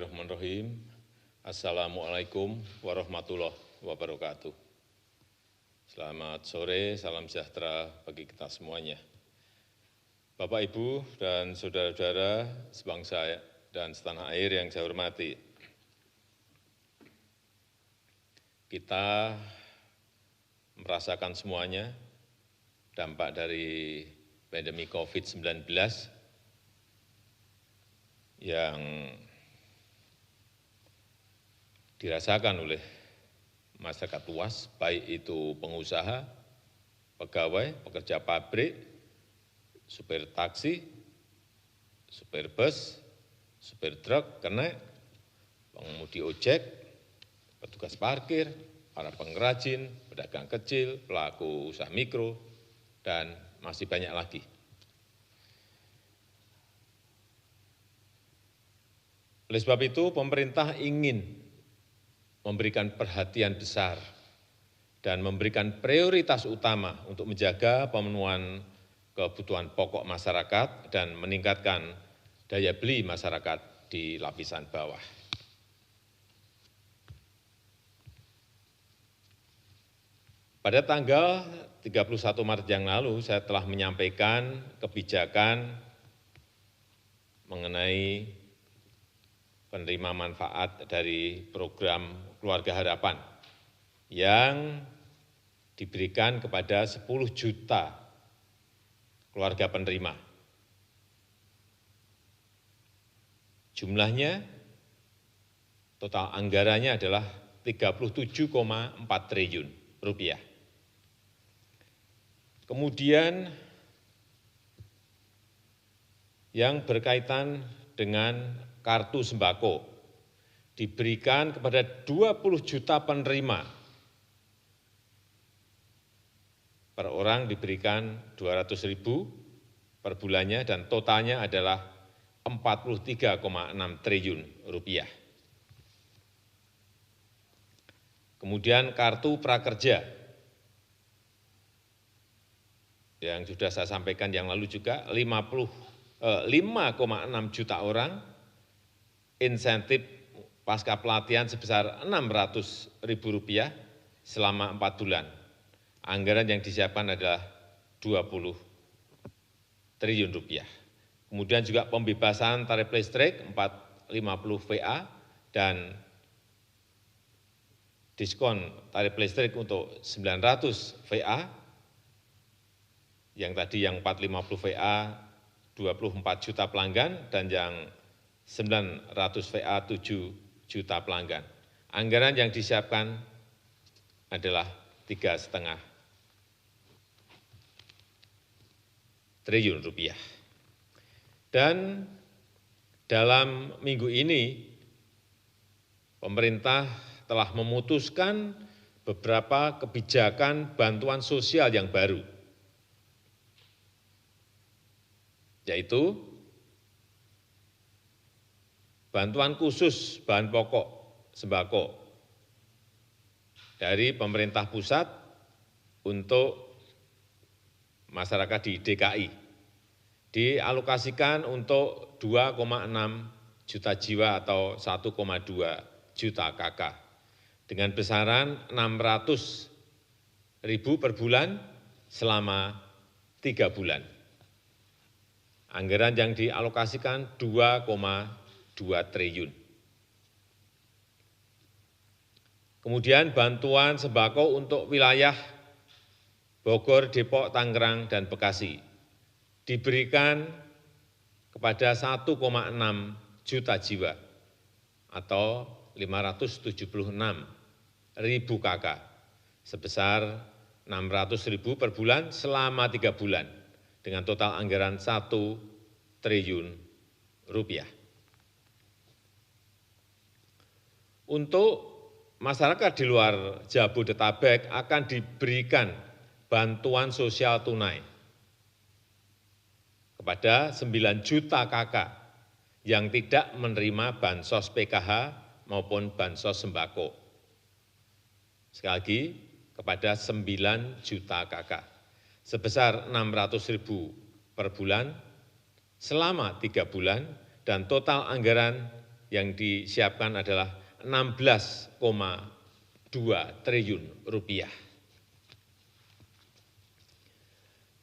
Bismillahirrahmanirrahim. Assalamualaikum warahmatullahi wabarakatuh. Selamat sore, salam sejahtera bagi kita semuanya. Bapak, Ibu, dan saudara-saudara sebangsa dan setanah air yang saya hormati. Kita merasakan semuanya dampak dari pandemi COVID-19 yang dirasakan oleh masyarakat luas, baik itu pengusaha, pegawai, pekerja pabrik, supir taksi, supir bus, supir truk, kernet, pengemudi ojek, petugas parkir, para pengrajin, pedagang kecil, pelaku usaha mikro, dan masih banyak lagi. Oleh sebab itu, pemerintah ingin memberikan perhatian besar dan memberikan prioritas utama untuk menjaga pemenuhan kebutuhan pokok masyarakat dan meningkatkan daya beli masyarakat di lapisan bawah. Pada tanggal 31 Maret yang lalu, saya telah menyampaikan kebijakan mengenai penerima manfaat dari program Keluarga Harapan yang diberikan kepada 10 juta keluarga penerima. Jumlahnya, total anggarannya adalah 37,4 triliun rupiah. Kemudian yang berkaitan dengan kartu sembako diberikan kepada 20 juta penerima. Per orang diberikan 200.000 per bulannya dan totalnya adalah 43,6 triliun rupiah. Kemudian kartu prakerja yang sudah saya sampaikan yang lalu juga 5,6 juta orang, insentif pasca pelatihan sebesar Rp600.000 selama 4 bulan. Anggaran yang disiapkan adalah 20 triliun rupiah. Kemudian juga pembebasan tarif listrik 450 VA dan diskon tarif listrik untuk 900 VA, yang tadi yang 450 VA 24 juta pelanggan dan yang 900 VA 7 juta pelanggan. Anggaran yang disiapkan adalah 3,5 triliun rupiah. Dan dalam minggu ini, pemerintah telah memutuskan beberapa kebijakan bantuan sosial yang baru, yaitu bantuan khusus bahan pokok sembako dari pemerintah pusat untuk masyarakat di DKI, dialokasikan untuk 2,6 juta jiwa atau 1,2 juta KK, dengan besaran 600.000 per bulan selama 3 bulan. Anggaran yang dialokasikan 2,2 triliun. Kemudian bantuan sembako untuk wilayah Bogor, Depok, Tangerang, dan Bekasi diberikan kepada 1,6 juta jiwa atau 576.000 KK sebesar 600.000 per bulan selama 3 bulan dengan total anggaran 1 triliun rupiah. Untuk masyarakat di luar Jabodetabek akan diberikan bantuan sosial tunai kepada 9 juta KK yang tidak menerima bansos PKH maupun bansos sembako. Sekali lagi, kepada 9 juta KK sebesar 600.000 per bulan selama 3 bulan dan total anggaran yang disiapkan adalah 16,2 triliun rupiah.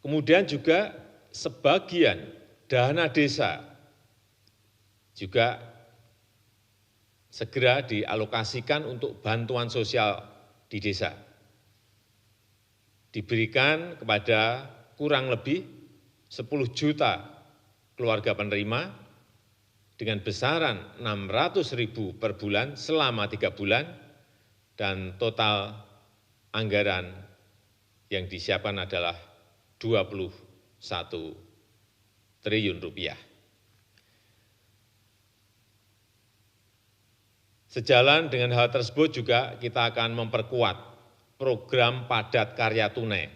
Kemudian juga sebagian dana desa juga segera dialokasikan untuk bantuan sosial di desa. Diberikan kepada kurang lebih 10 juta keluarga penerima dengan besaran 600.000 per bulan selama 3 bulan, dan total anggaran yang disiapkan adalah 21 triliun rupiah. Sejalan dengan hal tersebut juga kita akan memperkuat program padat karya tunai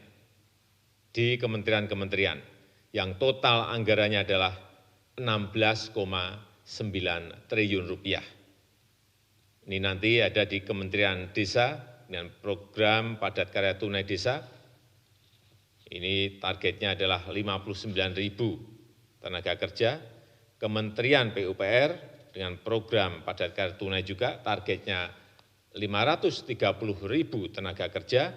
di kementerian-kementerian yang total anggarannya adalah 16,9 triliun rupiah. Ini nanti ada di Kementerian Desa dengan program padat karya tunai desa. Ini targetnya adalah 59.000 tenaga kerja. Kementerian PUPR dengan program padat karya tunai juga targetnya 530.000 tenaga kerja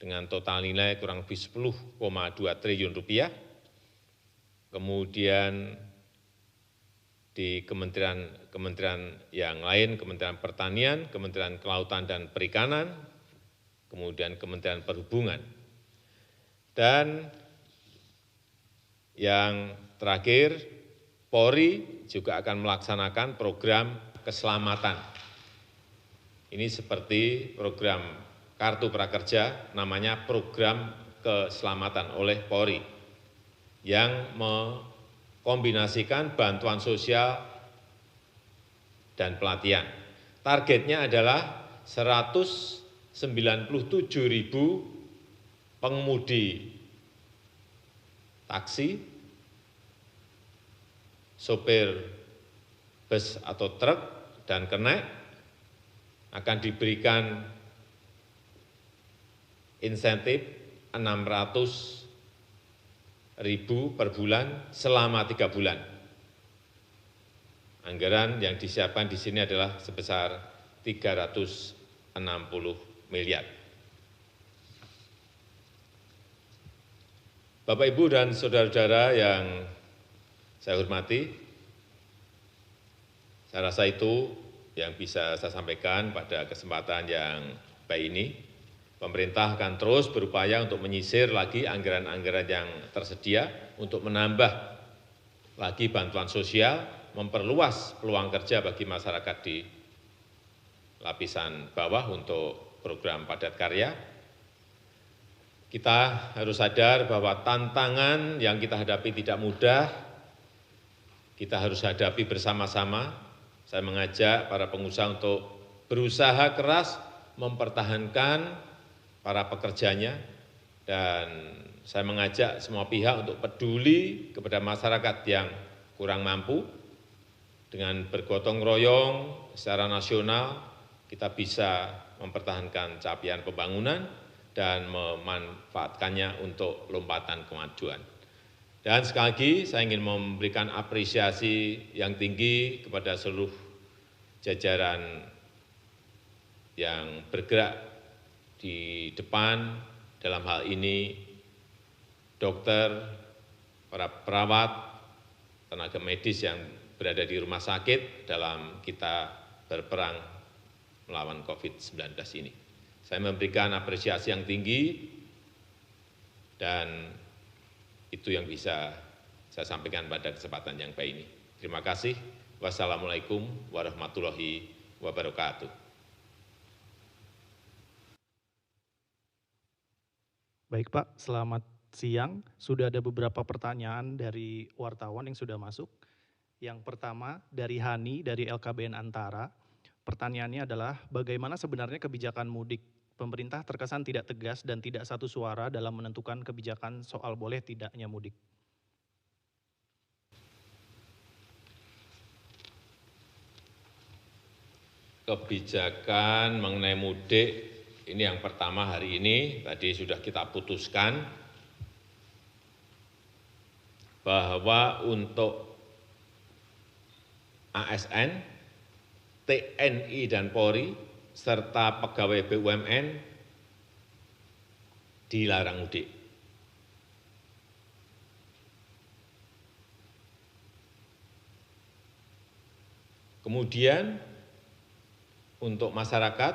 dengan total nilai kurang lebih 10,2 triliun rupiah. Kemudian di kementerian yang lain, Kementerian Pertanian, Kementerian Kelautan dan Perikanan, kemudian Kementerian Perhubungan. Dan yang terakhir, Polri juga akan melaksanakan program keselamatan. Ini seperti program Kartu Prakerja, namanya program keselamatan oleh Polri, yang mengkombinasikan bantuan sosial dan pelatihan. Targetnya adalah 197.000 pengemudi taksi, sopir bus atau truk, dan kernet akan diberikan insentif 600.000 per bulan selama 3 bulan. Anggaran yang disiapkan di sini adalah sebesar 360 miliar. Bapak, Ibu, dan saudara-saudara yang saya hormati, saya rasa itu yang bisa saya sampaikan pada kesempatan yang baik ini. Pemerintah akan terus berupaya untuk menyisir lagi anggaran-anggaran yang tersedia untuk menambah lagi bantuan sosial, memperluas peluang kerja bagi masyarakat di lapisan bawah untuk program padat karya. Kita harus sadar bahwa tantangan yang kita hadapi tidak mudah, kita harus hadapi bersama-sama. Saya mengajak para pengusaha untuk berusaha keras mempertahankan para pekerjanya, dan saya mengajak semua pihak untuk peduli kepada masyarakat yang kurang mampu. Dengan bergotong royong secara nasional, kita bisa mempertahankan capaian pembangunan dan memanfaatkannya untuk lompatan kemajuan. Dan sekali lagi saya ingin memberikan apresiasi yang tinggi kepada seluruh jajaran yang bergerak di depan dalam hal ini, dokter, para perawat, tenaga medis yang berada di rumah sakit dalam kita berperang melawan COVID-19 ini. Saya memberikan apresiasi yang tinggi, dan itu yang bisa saya sampaikan pada kesempatan yang baik ini. Terima kasih. Wassalamualaikum warahmatullahi wabarakatuh. Baik Pak, selamat siang. Sudah ada beberapa pertanyaan dari wartawan yang sudah masuk. Yang pertama dari Hani dari LKBN Antara. Pertanyaannya adalah bagaimana sebenarnya kebijakan mudik? Pemerintah terkesan tidak tegas dan tidak satu suara dalam menentukan kebijakan soal boleh tidaknya mudik. Kebijakan mengenai mudik ini yang pertama hari ini, tadi sudah kita putuskan bahwa untuk ASN, TNI dan Polri, serta pegawai BUMN dilarang mudik. Kemudian untuk masyarakat,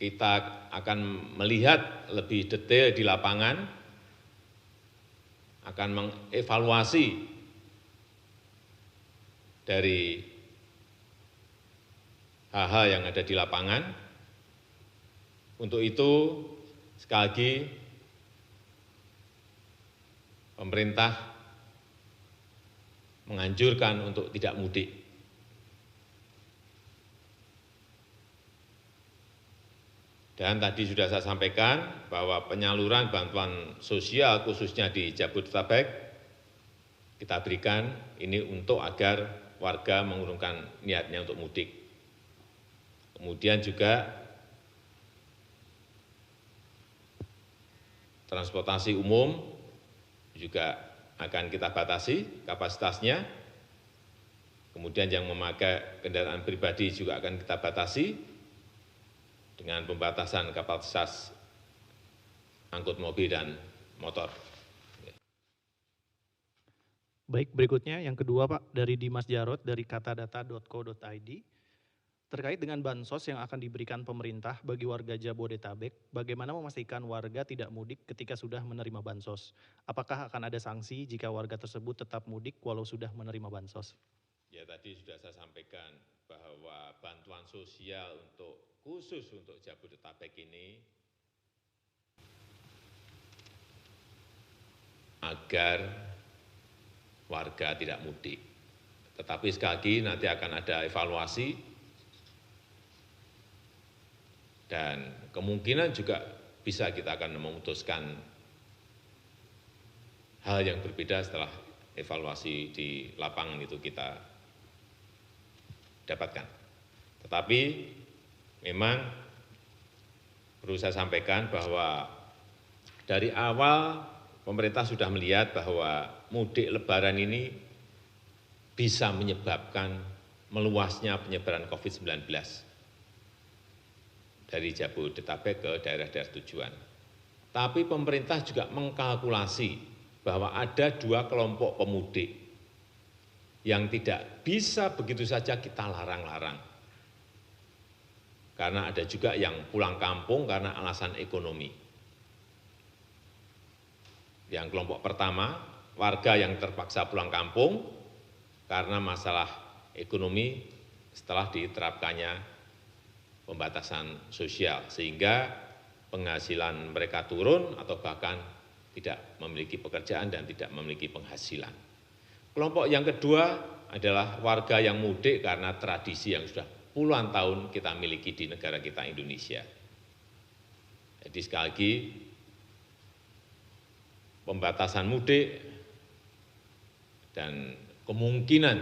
kita akan melihat lebih detail di lapangan, akan mengevaluasi dari hal-hal yang ada di lapangan. Untuk itu, sekali lagi, pemerintah menganjurkan untuk tidak mudik. Dan tadi sudah saya sampaikan bahwa penyaluran bantuan sosial khususnya di Jabodetabek kita berikan ini untuk agar warga mengurungkan niatnya untuk mudik. Kemudian juga transportasi umum juga akan kita batasi kapasitasnya. Kemudian yang memakai kendaraan pribadi juga akan kita batasi dengan pembatasan kapasitas angkut mobil dan motor. Baik, berikutnya yang kedua Pak, dari Dimas Jarot dari katadata.co.id. Terkait dengan bansos yang akan diberikan pemerintah bagi warga Jabodetabek, bagaimana memastikan warga tidak mudik ketika sudah menerima bansos? Apakah akan ada sanksi jika warga tersebut tetap mudik walau sudah menerima bansos? Ya, tadi sudah saya sampaikan bahwa bantuan sosial khusus untuk Jabodetabek ini agar warga tidak mudik. Tetapi sekali lagi nanti akan ada evaluasi dan kemungkinan juga bisa kita akan memutuskan hal yang berbeda setelah evaluasi di lapangan itu kita dapatkan. Tetapi memang perlu saya sampaikan bahwa dari awal pemerintah sudah melihat bahwa mudik lebaran ini bisa menyebabkan meluasnya penyebaran COVID-19 dari Jabodetabek ke daerah-daerah tujuan. Tapi pemerintah juga mengkalkulasi bahwa ada dua kelompok pemudik yang tidak bisa begitu saja kita larang-larang. Karena ada juga yang pulang kampung karena alasan ekonomi. Yang kelompok pertama, warga yang terpaksa pulang kampung karena masalah ekonomi setelah diterapkannya pembatasan sosial, sehingga penghasilan mereka turun atau bahkan tidak memiliki pekerjaan dan tidak memiliki penghasilan. Kelompok yang kedua adalah warga yang mudik karena tradisi yang sudah puluhan tahun kita miliki di negara kita Indonesia. Jadi sekali lagi, pembatasan mudik dan kemungkinan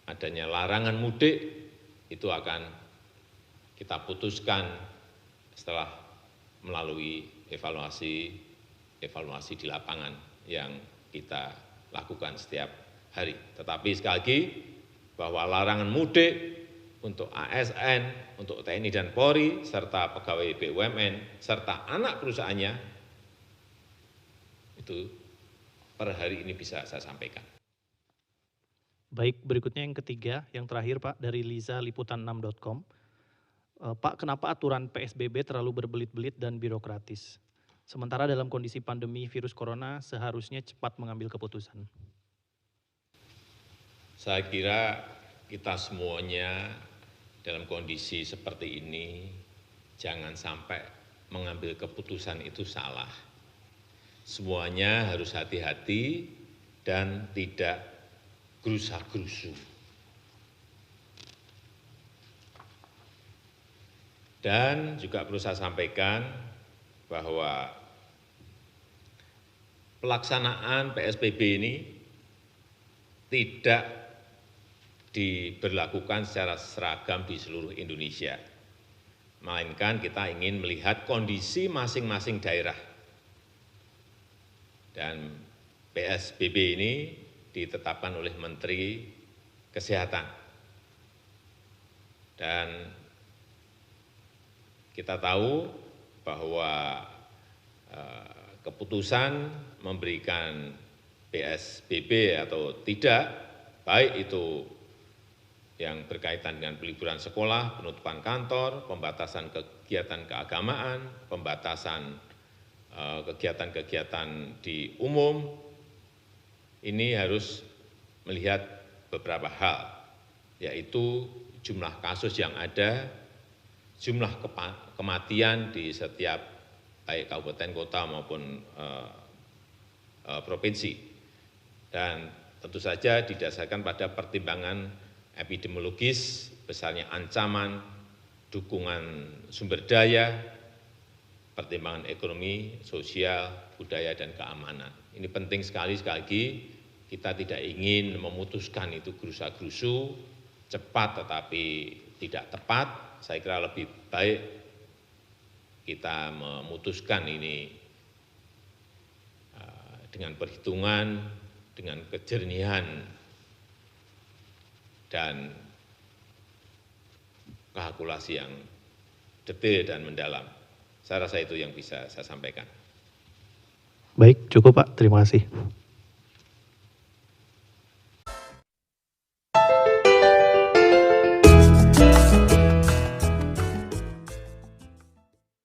adanya larangan mudik itu akan kita putuskan setelah melalui evaluasi di lapangan yang kita lakukan setiap hari. Tetapi sekali lagi, bahwa larangan mudik untuk ASN, untuk TNI dan Polri, serta pegawai BUMN, serta anak perusahaannya, itu per hari ini bisa saya sampaikan. Baik, berikutnya yang ketiga, yang terakhir Pak, dari Liza Liputan6.com. Pak, kenapa aturan PSBB terlalu berbelit-belit dan birokratis? Sementara dalam kondisi pandemi virus corona seharusnya cepat mengambil keputusan. Saya kira kita semuanya dalam kondisi seperti ini jangan sampai mengambil keputusan itu salah. Semuanya harus hati-hati dan tidak gerusa-gerusu. Dan juga perlu saya sampaikan bahwa pelaksanaan PSBB ini tidak diberlakukan secara seragam di seluruh Indonesia, melainkan kita ingin melihat kondisi masing-masing daerah. Dan PSBB ini ditetapkan oleh Menteri Kesehatan Dan kita tahu bahwa keputusan memberikan PSBB atau tidak, baik itu yang berkaitan dengan peliburan sekolah, penutupan kantor, pembatasan kegiatan keagamaan, pembatasan kegiatan-kegiatan di umum, ini harus melihat beberapa hal, yaitu jumlah kasus yang ada, jumlah kematian di setiap baik kabupaten, kota maupun provinsi. Dan tentu saja didasarkan pada pertimbangan epidemiologis, besarnya ancaman, dukungan sumber daya, pertimbangan ekonomi, sosial, budaya, dan keamanan. Ini penting sekali lagi, kita tidak ingin memutuskan itu gerusa-gerusu, cepat tetapi tidak tepat. Saya kira lebih baik kita memutuskan ini dengan perhitungan, dengan kejernihan, dan kalkulasi yang detail dan mendalam. Saya rasa itu yang bisa saya sampaikan. Baik, cukup Pak. Terima kasih.